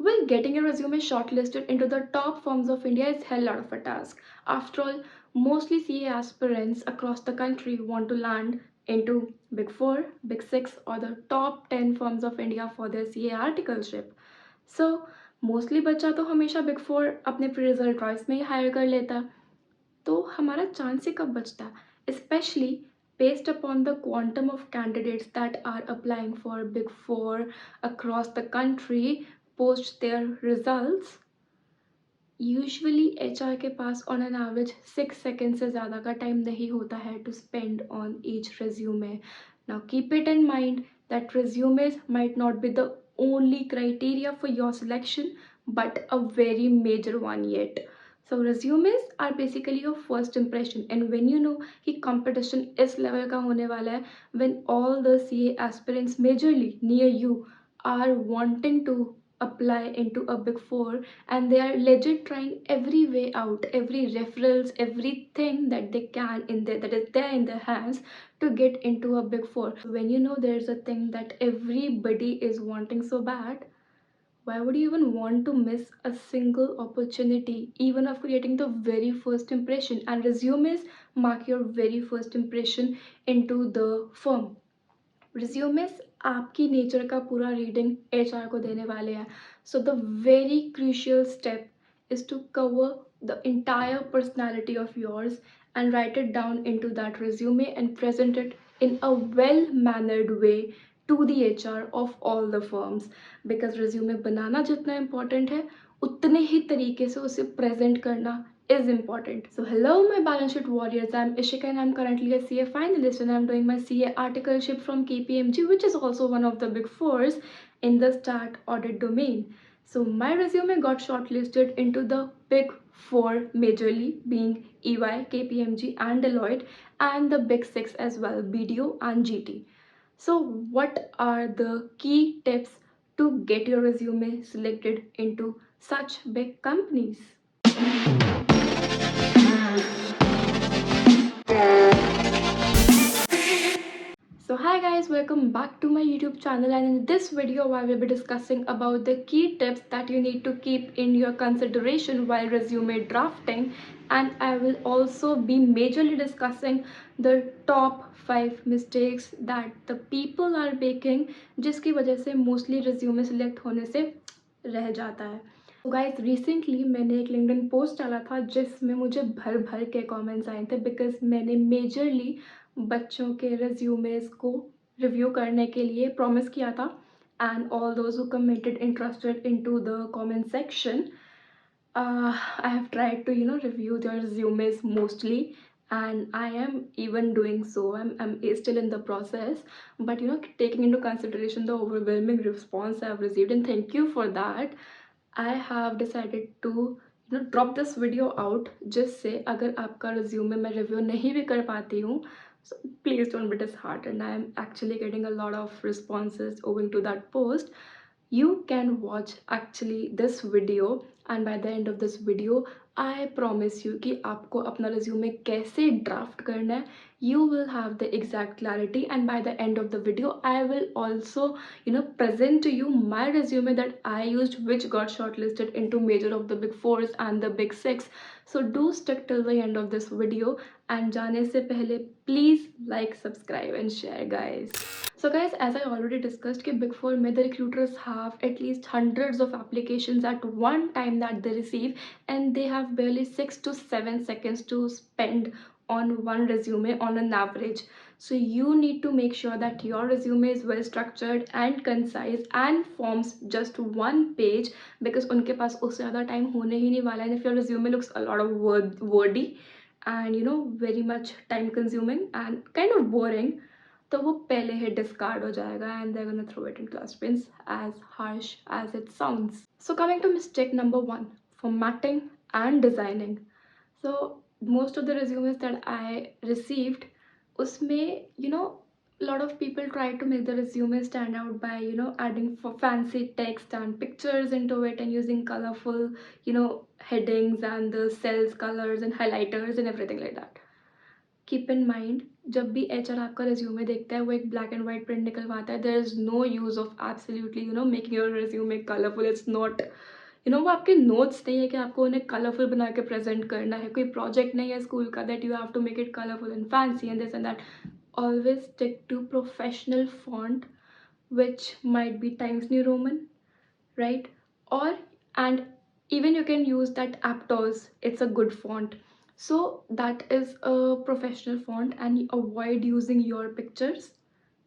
Well, getting a resume shortlisted into the top firms of India is hell lot of a task. After all, mostly CA aspirants across the country want to land into Big 4, Big 6 or the top 10 firms of India for their CA articleship. So, mostly बच्चा तो हमेशा Big 4 अपने pre result choice में ही higher कर लेता, तो हमारा chance ही कब बचता, especially based upon the quantum of candidates that are applying for Big 4 across the country post their results. Usually HR के पास ऑन एन एवरेज 6 सेकेंड से ज़्यादा का टाइम नहीं होता है to spend on each resume. Now keep it in mind that resumes might not be the only criteria for your selection, but a very major one yet. So resumes are basically your first impression, and when you know कि competition इस level का होने वाला है, when all the CA aspirants majorly near you are wanting to apply into a Big 4 and they are legit trying every way out, every referrals, everything that they can in there, that is there in their hands, to get into a Big 4. When you know there's a thing that everybody is wanting so bad, why would you even want to miss a single opportunity even of creating the very first impression? And resumes mark your very first impression into the firm. Resumes आपकी nature का पूरा reading HR को देने वाले हैं. So the very crucial step is to cover the entire personality of yours and write it down into that resume and present it in a well mannered way to the HR of all the firms. Because resume बनाना जितना important है, उतने ही तरीके से उसे present करना is important. So hello my balance sheet warriors, I'm Ishika and I'm currently a CA finalist and I'm doing my CA articleship from KPMG, which is also one of the Big 4s in the stat audit domain. So my resume got shortlisted into the Big 4 majorly, being EY, KPMG and Deloitte, and the Big 6 as well, BDO and GT. So what are the key tips to get your resume selected into such big companies? So hi guys, welcome back to my YouTube channel, and in this video I will be discussing about the key tips that you need to keep in your consideration while resume drafting, and I will also be majorly discussing the top 5 mistakes that the people are making जिसकी वजह से mostly resume select होने से रह जाता है. तो guys recently मैंने एक लिंक्डइन पोस्ट डाला था जिसमें मुझे भर भर के कमेंट्स आए थे, बिकॉज मैंने मेजरली बच्चों के रिज्यूमेस को रिव्यू करने के लिए प्रॉमिस किया था. And all those who commented interested into the comment section, I have tried to review their resumes mostly, and I am even doing so. I'm still in the process, but taking into consideration the overwhelming response I've received, and thank you for that, I have decided to drop this video out. जिससे अगर आपका resume मैं review नहीं भी कर पाती हूँ, so please don't be disheartened. I am actually getting a lot of responses owing to that post. You can watch actually this video, and by the end of this video I promise you कि आपको अपना resume कैसे draft करना है. You will have the exact clarity, and by the end of the video I will also present to you my resume that I used, which got shortlisted into major of the Big 4s and the Big 6. So do stick till the end of this video, and जाने से पहले please like, subscribe and share guys. So guys, as I already discussed कि Big 4 में the recruiters have at least hundreds of applications at one time that they receive, and they have barely 6 to 7 seconds to spend on one resume on an average. So you need to make sure that your resume is well structured and concise and forms just one page, because उनके पास उससे ज़्यादा time होने ही नहीं वाला है. And if your resume looks a lot of wordy and very much time consuming and kind of boring, तो वो पहले ही discard हो जाएगा, and they're gonna throw it into dustbins, as harsh as it sounds. So coming to mistake number 1, formatting and designing. So most of the resumes that I received, उसमें a lot of people try to make the resume stand out by adding for fancy text and pictures into it and using colorful headings and the cells colors and highlighters and everything like that. Keep in mind जब भी HR आपका resume देखता है वो एक black and white print निकलवाता है. There is no use of absolutely making your resume colourful. It's not वो आपके नोट्स नहीं है कि आपको उन्हें कलरफुल बना के प्रेजेंट करना है. कोई प्रोजेक्ट नहीं है स्कूल का that you have to make it colourful and fancy and this and that. Always stick to professional font which might be Times New Roman, right? Or and even you can use that Aptos. It's a good font. So that is a professional font, and you avoid using your pictures,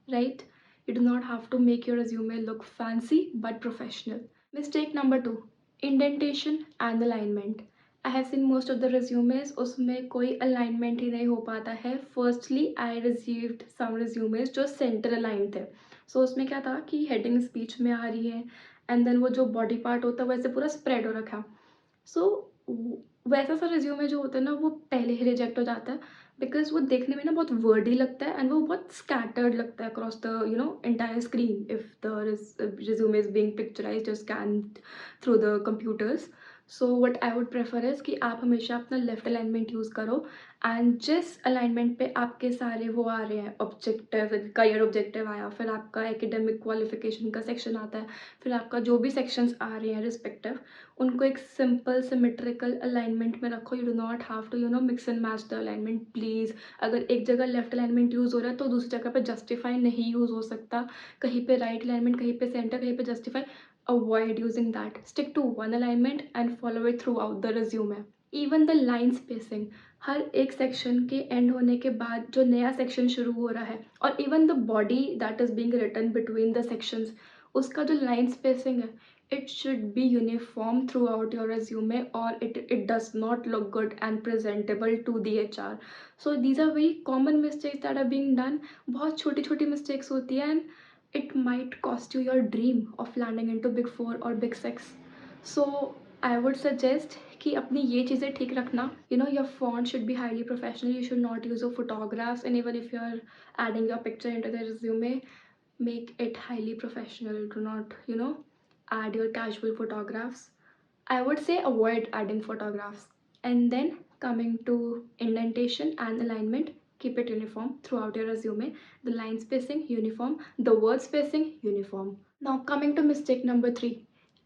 right? You do not have to make your resume look fancy but professional. Mistake number 2, indentation and alignment. I have seen most of the resumes, उसमें कोई alignment ही नहीं हो पाता है. Firstly, I received some resumes जो center aligned थे. So उसमें क्या था कि heading speech में आ रही है and then वो जो body part होता है वैसे पूरा spread हो रखा. सो वैसा सा रिज्यूमे जो होता है ना वो पहले ही रिजेक्ट हो जाता है बिकॉज वो देखने में ना बहुत वर्डी लगता है एंड वो बहुत स्कैटर्ड लगता है across the entire screen if the resume is being picturised और scan through the computers. So what I would prefer is कि आप हमेशा अपना लेफ्ट अलाइनमेंट यूज़ करो एंड जिस अलाइनमेंट पे आपके सारे वो आ रहे हैं ऑब्जेक्टिव, करियर ऑब्जेक्टिव आया, फिर आपका एकेडमिक क्वालिफिकेशन का सेक्शन आता है, फिर आपका जो भी सेक्शंस आ रहे हैं रिस्पेक्टिव, उनको एक सिंपल सिमेट्रिकल अलाइनमेंट में रखो. You do not have to mix and match the alignment please. अगर एक जगह लेफ्ट अलाइनमेंट यूज़ हो रहा है तो दूसरी जगह पे जस्टिफाई नहीं यूज़ हो सकता. कहीं पे राइट अलाइनमेंट, कहीं पे सेंटर, कहीं पे justify. Avoid using that. Stick to one alignment and follow it throughout the resume. Even the line spacing, हर एक सेक्शन के एंड होने के बाद जो नया सेक्शन शुरू हो रहा है और even the body that is being written between the sections, उसका जो लाइन स्पेसिंग है, it should be uniform throughout your resume or it does not look good and presentable to the HR. So these are very common mistakes that are being done. बहुत छोटी छोटी mistakes होती है and it might cost you your dream of landing into big 4 or big 6. So I would suggest कि अपनी ये चीज़ें ठीक रखना. Your font should be highly professional. You should not use of photographs, and even if you are adding your picture into the resume, make it highly professional. Do not add your casual photographs. I would say avoid adding photographs. And then coming to indentation and alignment, keep it uniform throughout your resume. The line spacing uniform, the word spacing uniform. Now coming to mistake number 3,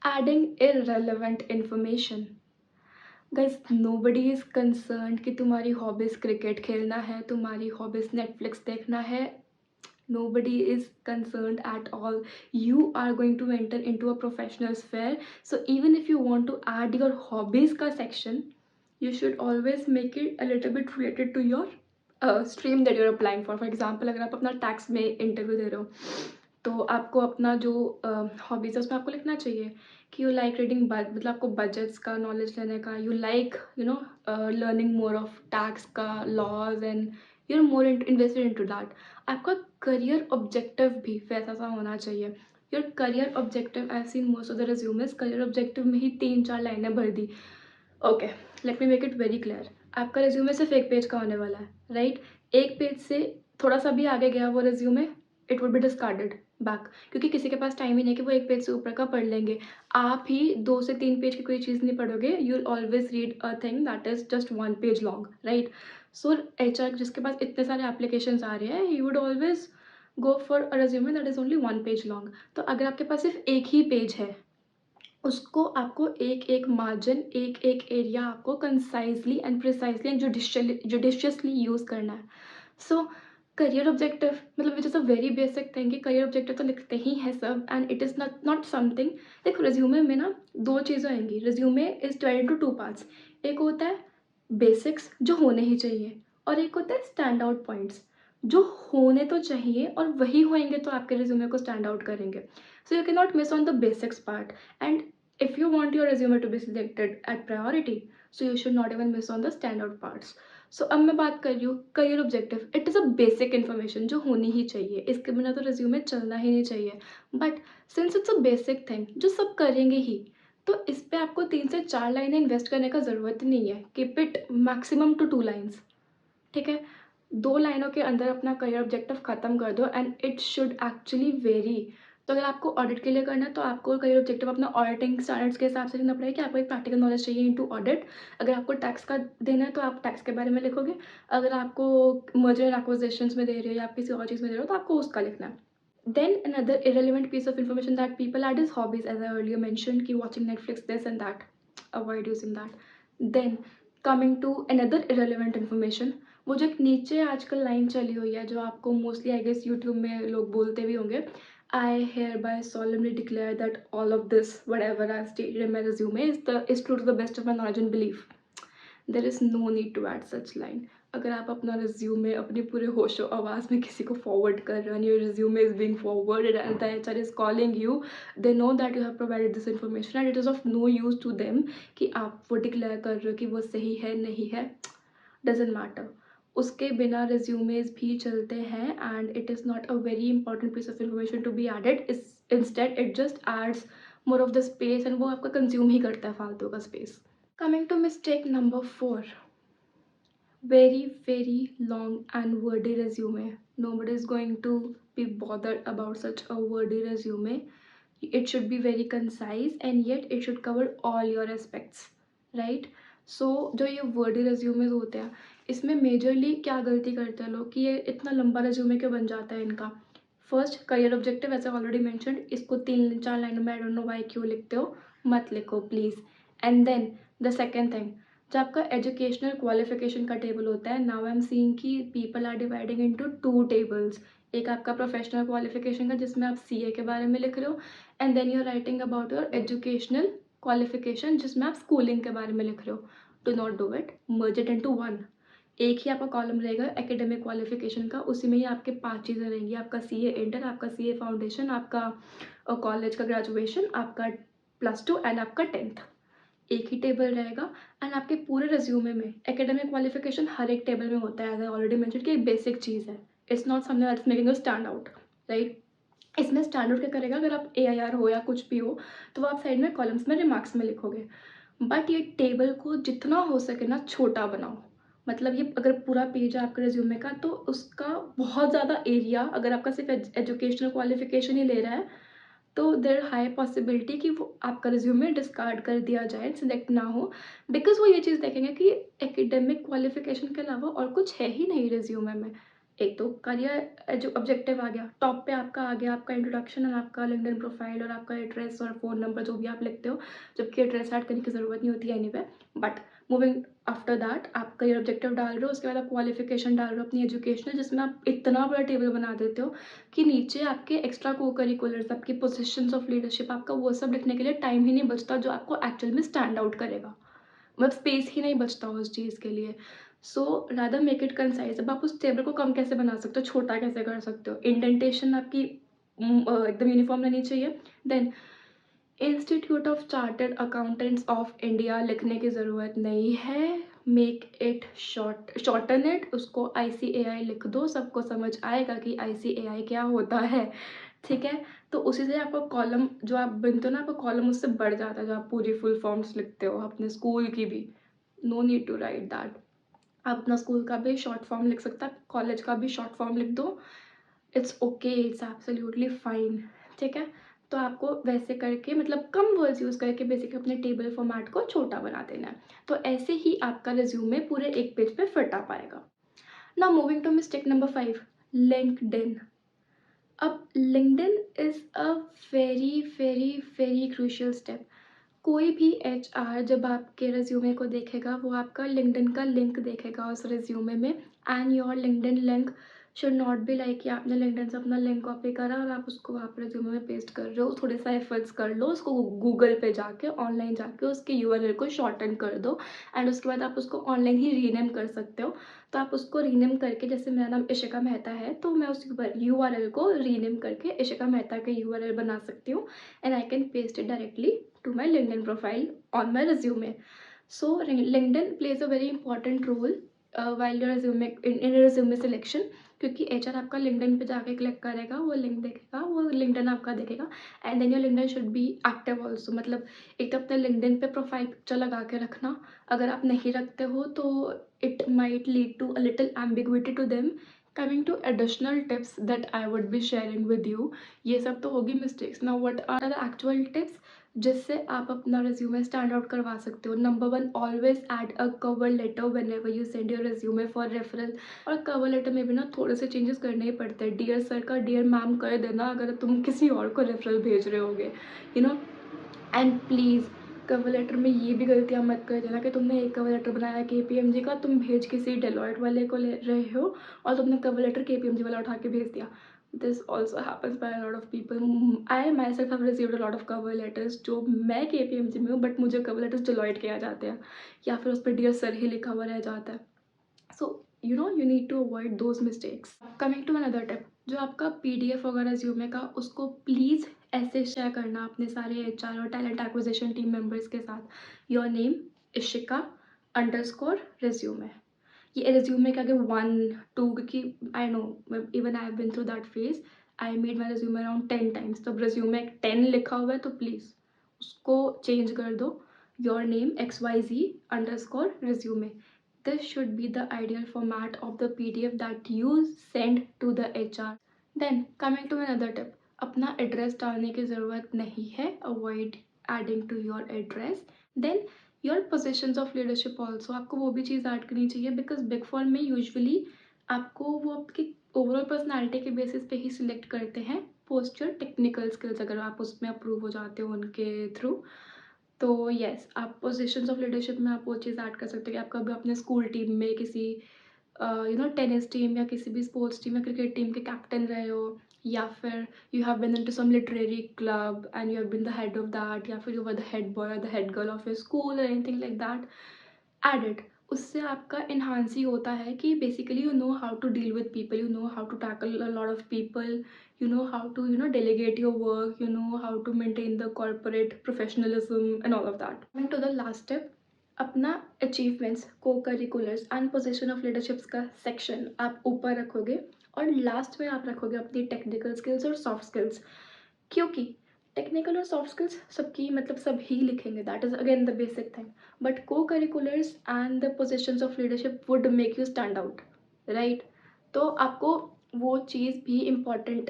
adding irrelevant information. Guys, nobody is concerned कि तुम्हारी hobbies cricket खेलना है, तुम्हारी hobbies Netflix देखना है. Nobody is concerned at all. You are going to enter into a professional sphere. So even if you want to add your hobbies ka section, you should always make it a little bit related to your stream that you're applying for. For example, अगर आप अपना tax में interview दे रहे हो तो आपको अपना जो हॉबीज़ है उसमें आपको लिखना चाहिए कि यू लाइक रीडिंग, मतलब आपको बजट्स का नॉलेज लेने का, you like learning more of tax का laws and you are more invested into that. आपका करियर ऑब्जेक्टिव भी वैसा सा होना चाहिए. Your career objective, I have seen most of the resumes career objective में ही 3-4 लाइनें भर दी. Okay, let me make it very clear. आपका रिज्यूमे सिर्फ एक पेज का होने वाला है, राइट? एक पेज से थोड़ा सा भी आगे गया वो resume, it would be discarded back, क्योंकि किसी के पास टाइम ही नहीं कि वो एक पेज से ऊपर का पढ़ लेंगे. आप ही 2 से 3 पेज की कोई चीज़ नहीं पढ़ोगे. You will always read a thing that is just 1 page long, right? So HR जिसके पास इतने सारे एप्लीकेशंस आ रहे हैं, he would always go for a resume that is only 1 page long. तो अगर आपके पास सिर्फ एक ही पेज है, उसको आपको एक एक मार्जिन, एक एक एरिया आपको concisely and precisely and judiciously use करना है. सो करियर ऑब्जेक्टिव मतलब which is a very basic thing कि करियर ऑब्जेक्टिव तो लिखते ही हैं सब and it is not something. देखो, रिज्यूमे में ना 2 चीज़ें आएंगी. Resume is divided into 2 parts. एक होता है बेसिक्स जो होने ही चाहिए और एक होता है स्टैंड आउट पॉइंट्स जो होने तो चाहिए और वही होंगे तो आपके रिज्यूमे को स्टैंड आउट करेंगे. So you can not miss on the basics part. And if you want your resume to be selected at priority, so you should not even miss on the standout parts. So अब मैं बात कर रही हूँ career objective. It is a basic information जो होनी ही चाहिए, इसके बिना तो रिज्यूमे चलना ही नहीं चाहिए. But since it's a basic thing जो सब करेंगे ही, तो इस पर आपको 3 से 4 लाइनें इन्वेस्ट करने का ज़रूरत नहीं है. Keep it maximum to 2 lines, ठीक है? 2 लाइनों के अंदर अपना करियर ऑब्जेक्टिव ख़त्म कर दो and it should actually very तो अगर आपको ऑडिट के लिए करना है तो आपको करियर ऑब्जेक्टिव अपना ऑडिटिंग स्टैंडर्ड्स के हिसाब से लिखना पड़ेगा कि आपको एक प्रैक्टिकल नॉलेज चाहिए इनटू ऑडिट। अगर आपको टैक्स का देना है तो आप टैक्स के बारे में लिखोगे। अगर आपको मर्जर एंड एक्विजिशंस में दे रहे हो या आप किसी और चीज़ में दे रहे हो तो आपको उसका लिखना है। Then another irrelevant piece of information that people add is hobbies, as I earlier mentioned, ki watching Netflix, this and that. Avoid using that. Then coming to another irrelevant information, वो जो एक नीचे आजकल लाइन चली हुई है जो आपको मोस्टली आई गेस यूट्यूब में लोग बोलते भी होंगे, I hereby solemnly declare that all of this, whatever I've stated in my resume, is true to the best of my knowledge and belief. There is no need to add such line. अगर आप अपना resume अपने पूरे होशो आवाज़ में किसी को forward कर रहे हो and your resume is being forwarded and the HR is calling you, they know that you have provided this information and it is of no use to them कि आप वो डिक्लेयर कर रहे हो कि वो सही है नहीं है, डजेंट मैटर। उसके बिना रिज्यूमेज भी चलते हैं and it is not a very important piece of information to be added. Instead it just adds more of the space and वो आपका कंज्यूम ही करता है फालतू का space. Coming to mistake number 4, very long and wordy resume. Nobody is going to be bothered about such a wordy resume. It should be very concise and yet it should cover all your aspects, right? So जो ये Verde resumes होते हैं इसमें majorly क्या गलती करते हैं लोग कि ये इतना लंबा resume क्यों बन जाता है इनका। फर्स्ट करियर ऑब्जेक्टिव, ऐसे ऑलरेडी मैंशनड, इसको 3-4 लाइनों में आई डोंट नो वाई क्यों लिखते हो, मत लिखो please. And then the second thing, जो आपका एजुकेशनल क्वालिफिकेशन का टेबल होता है, नाउ आई एम सीइंग कि people are dividing into 2 tables. एक आपका प्रोफेशनल क्वालिफिकेशन का जिसमें आप सीए के बारे में लिख रहे हो and then you are writing about your educational qualification जिसमें आप स्कूलिंग के बारे में लिख रहे हो। Do not do it, merge it into one. एक ही आपका कॉलम रहेगा एकेडमिक क्वालिफिकेशन का, उसी में ही आपके 5 चीज़ें रहेंगी, आपका सीए इंटर, आपका सीए फाउंडेशन, आपका कॉलेज का ग्रेजुएशन, आपका +2 एंड आपका 10th। एक ही टेबल रहेगा एंड आपके पूरे रिज्यूमे में एकेडमिक क्वालिफिकेशन हर एक टेबल में होता है, एज आई ऑलरेडी मेंशन कि एक बेसिक चीज़ है। It's not something that's making you stand out, right. इसमें स्टैंड आउट क्या करेगा, अगर आप एआईआर हो या कुछ भी हो तो वो आप साइड में कॉलम्स में रिमार्क्स में लिखोगे। बट ये टेबल को जितना हो सके ना छोटा बनाओ। मतलब ये अगर पूरा पेज है आपके रिज्यूमे का तो उसका बहुत ज़्यादा एरिया, अगर आपका सिर्फ एजुकेशनल क्वालिफिकेशन ही ले रहा है तो देर हाई पॉसिबिलिटी कि वो आपका रिज्यूमे डिस्कार्ड कर दिया जाए, सिलेक्ट ना हो, बिकॉज वो ये चीज़ देखेंगे कि एकेडमिक क्वालिफिकेशन के अलावा और कुछ है ही नहीं रिज्यूमे में। एक तो करियर जो ऑब्जेक्टिव आ गया, टॉप पे आपका आ गया आपका इंट्रोडक्शन और आपका लिंक्डइन प्रोफाइल और आपका एड्रेस और फ़ोन नंबर जो भी आप लिखते हो, जबकि एड्रेस ऐड करने की ज़रूरत नहीं होती है anyway. But moving after that आप करियर ऑब्जेक्टिव डाल रहे हो, उसके बाद आप क्वालिफिकेशन डाल रहे हो अपनी एजुकेशनल, जिसमें आप इतना बड़ा टेबल बना देते हो कि नीचे आपके एक्स्ट्रा को करिकुलर्स, आपकी पोजीशंस ऑफ लीडरशिप, आपका वो सब लिखने के लिए टाइम ही नहीं बचता जो आपको एक्चुअल में स्टैंड आउट करेगा। मतलब स्पेस ही नहीं बचता उस चीज़ के लिए। So rather make it concise. अब आप उस टेबल को कम कैसे बना सकते हो, छोटा कैसे कर सकते हो। इंडेंटेशन आपकी एकदम यूनिफॉर्म रहनी चाहिए। Then institute of chartered accountants of India लिखने की ज़रूरत नहीं है। मेक इट शॉर्टन इट, उसको ICAI लिख दो, सबको समझ आएगा कि ICAI क्या होता है, ठीक है। तो उसी से आपका कॉलम जो आप बनते हो ना, आपका कॉलम उससे बढ़ जाता है, जो आप पूरी फुल फॉर्म्स लिखते हो अपने स्कूल की भी। No need to write that. आप अपना स्कूल का भी शॉर्ट फॉर्म लिख सकते हैं, कॉलेज का भी शॉर्ट फॉर्म लिख दो, it's okay, it's absolutely fine, ठीक है। तो आपको वैसे करके मतलब कम वर्ड्स यूज़ करके बेसिकली अपने टेबल फॉर्मेट को छोटा बना देना है। तो ऐसे ही आपका रिज्यूमे पूरे एक पेज पे फिट आ पाएगा। Now moving to mistake number 5, LinkedIn. अब LinkedIn is a very crucial step. कोई भी HR जब आपके रिज्यूमे को देखेगा वो आपका लिंक्डइन का लिंक देखेगा उस रिज्यूमे में, and your LinkedIn link should not be like कि आपने लिंक्डइन से अपना लिंक कॉपी करा और आप उसको आप रिज्यूमे में पेस्ट कर रहे हो। थोड़े सा एफर्ट्स कर लो, उसको गूगल पे जाके ऑनलाइन जाके उसके URL को शॉर्टन कर दो एंड उसके बाद आप उसको ऑनलाइन ही रीनेम कर सकते हो। तो आप उसको रीनेम करके, जैसे मेरा नाम इशिका मेहता है तो मैं उस URL को रीनेम करके इशिका मेहता के URL बना सकती हूँ and I can paste it directly to my LinkedIn profile on my resume. So LinkedIn plays a very important role while your resume in resume selection, क्योंकि HR आपका LinkedIn पे जाके क्लिक करेगा, वो लिंक देखेगा, वो LinkedIn आपका देखेगा and then your LinkedIn should be active also. मतलब एक तो अपने LinkedIn पे प्रोफाइल पिक्चर लगा के रखना, अगर आप नहीं रखते हो तो it might lead to a little ambiguity to them coming to additional tips that I would be sharing with you, ये सब तो होगी mistakes. Now what are the actual tips जिससे आप अपना रिज्यूमे स्टैंड आउट करवा सकते हो? Number one, always add a cover letter whenever you send your resume for referral. और कवर लेटर में भी ना थोड़े से चेंजेस करने ही पड़ते हैं। डियर सर का डियर मैम कर देना अगर तुम किसी और को रेफरल भेज रहे होगे, you know. And please cover letter में ये भी गलतियाँ मत कर देना कि तुमने एक कवर लेटर बनाया KPMG का, तुम भेज किसी डेलॉयट वाले को ले रहे हो और तुमने कवर लेटर KPMG वाला उठा के भेज दिया। This also happens by lot of people. I myself have received a lot of cover letters, जो मैं KPMG में हूँ बट मुझे कवर लेटर्स डेलॉयट के आ जाते हैं, या फिर उस पर डियर सर ही लिखा हुआ रह जाता है। सो you need to avoid those mistakes. Coming to another tip, जो आपका PDF होगा resume का, उसको प्लीज़ ऐसे शेयर करना अपने सारे HR और टैलेंट एक्विजिशन टीम मेंबर्स के साथ। Your name Ishika underscore resume। ये रिज्यूमे के आगे 1 2, क्योंकि I know even I have been through that phase. I made my resume around 10 times, तब रिज्यूमे 10 लिखा हुआ है तो प्लीज़ उसको चेंज कर दो। Your name XYZ underscore resume. This should be the ideal format of the PDF that you send to the HR. Then coming to another tip, अपना address डालने की ज़रूरत नहीं है, avoid adding to your address. Then your positions of leadership also, आपको वो भी चीज़ add करनी चाहिए, बिकॉज बिग फॉर में यूजुअली आपको वो आपकी ओवरऑल पर्सनैलिटी के बेसिस पे ही सिलेक्ट करते हैं, पोस्ट योर टेक्निकल स्किल्स अगर आप उसमें अप्रूव हो जाते हो उनके थ्रू। तो येस, आप पोजीशंस ऑफ लीडरशिप में आप वो चीज़ ऐड कर सकते हो कि आप कभी अपने स्कूल टीम में किसी टेनिस टीम या किसी भी स्पोर्ट्स टीम या क्रिकेट टीम के कैप्टन रहे हो, या फिर you have been into some literary club and you have been the head of that, या फिर you were the head boy और the head girl of your school और anything like that, add it. उससे आपका enhance ही होता है कि basically you know how to deal with people, you know how to tackle a lot of people, you know how to delegate your work, you know how to maintain the corporate professionalism and all of that. Coming to the last step, अपना achievements, co curriculars and position of leaderships का section आप ऊपर रखोगे और last में आप रखोगे अपनी टेक्निकल स्किल्स और सॉफ्ट स्किल्स। क्योंकि टेक्निकल और सॉफ्ट स्किल्स सबकी मतलब सब ही लिखेंगे, that is again the basic thing, but co curriculars and the positions of leadership would make you stand out, right? तो आपको वो चीज़ भी इम्पॉर्टेंट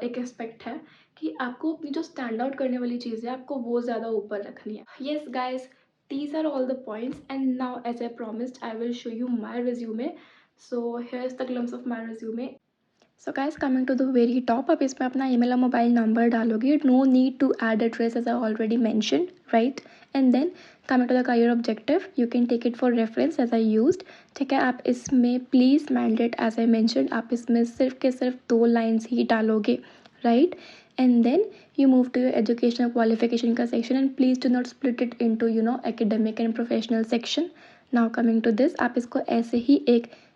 एक एस्पेक्ट है कि आपको अपनी जो स्टैंड आउट करने वाली चीज़ है आपको वो ज़्यादा ऊपर रखनी है। Yes guys, these are all the points, and now as I promised I will show you my resume. So here's the glimpse of my resume. So guys, coming to the very top, आप इसमें अपना email और mobile number डालोगे, no need to add address as I already mentioned, right? And then coming to the career objective, you can take it for reference as I used, ठीक है? आप इसमें please mandate as I mentioned, आप इसमें सिर्फ के सिर्फ 2 lines ही डालोगे, right? And then you move to your educational qualification का section, and please do not split it into academic and professional section. now coming to this, आप इसको ऐसे ही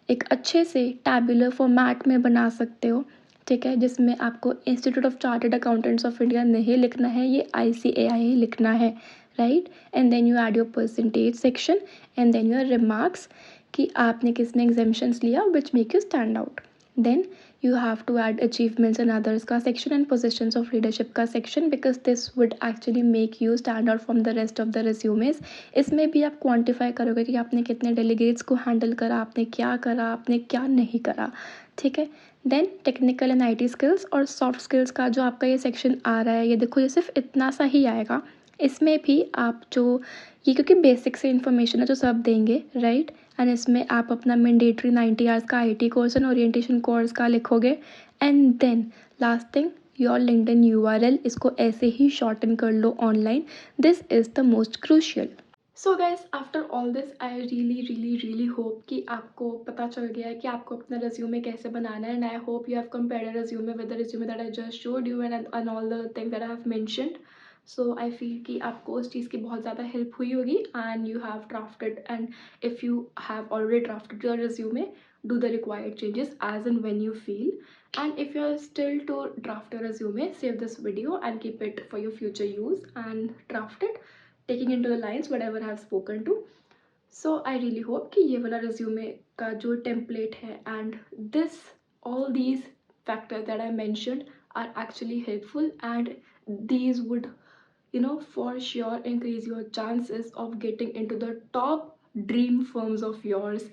एक अच्छे से टैबुलर फॉर्मेट में बना सकते हो, ठीक है? जिसमें आपको institute of chartered accountants of India नहीं लिखना है, ये ICAI ही लिखना है, right? And then you add your percentage section and then your remarks कि आपने किस में एग्जाम्शंस लिया which make you stand out. then you have to add achievements and others का section and positions of leadership का section, because this would actually make you stand out from the rest of the resumes. इसमें भी आप quantify करोगे कि आपने कितने delegates को handle करा, आपने क्या करा, आपने क्या नहीं करा, ठीक है? Then technical and IT skills और सॉफ्ट स्किल्स का जो आपका ये सेक्शन आ रहा है, ये देखो ये सिर्फ इतना सा ही आएगा। इसमें भी आप जो ये क्योंकि बेसिक से इन्फॉर्मेशन है जो सब देंगे, राइट? एंड इसमें आप अपना मैंडेटरी 90 आवर्स का IT course and orientation course का लिखोगे। And then last thing, your LinkedIn URL, इसको ऐसे ही शॉर्टन कर लो online, this is the most crucial. So guys, after all this I really hope कि आपको पता चल गया है कि आपको अपना रेज्यूमे कैसे बनाना है, and I hope you have compared resume with the resume that I just showed you and all the things that I have mentioned. So I feel कि आपको उस चीज़ की बहुत ज़्यादा हेल्प हुई होगी, and you have drafted, and if you have already drafted your resume, do the required changes as and when you feel. And if you're still to draft your resume, save this video and keep it for your future use and draft it, taking into the lines whatever I have spoken to. So I really hope कि ये वाला resume का जो template है and this all these factors that I mentioned are actually helpful, and these would for sure increase your chances of getting into the top dream firms of yours.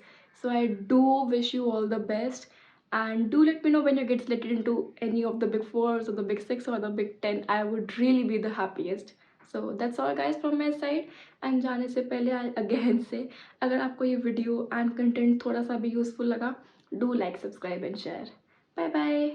So I do wish you all the best, and do let me know when you get selected into any of the big fours or the big six or the big 10. I would really be the happiest. So that's all guys from my side. And जाने से पहले again से, अगर आपको ये video and content थोड़ा सा भी यूजफुल लगा, do like, subscribe and share. Bye bye.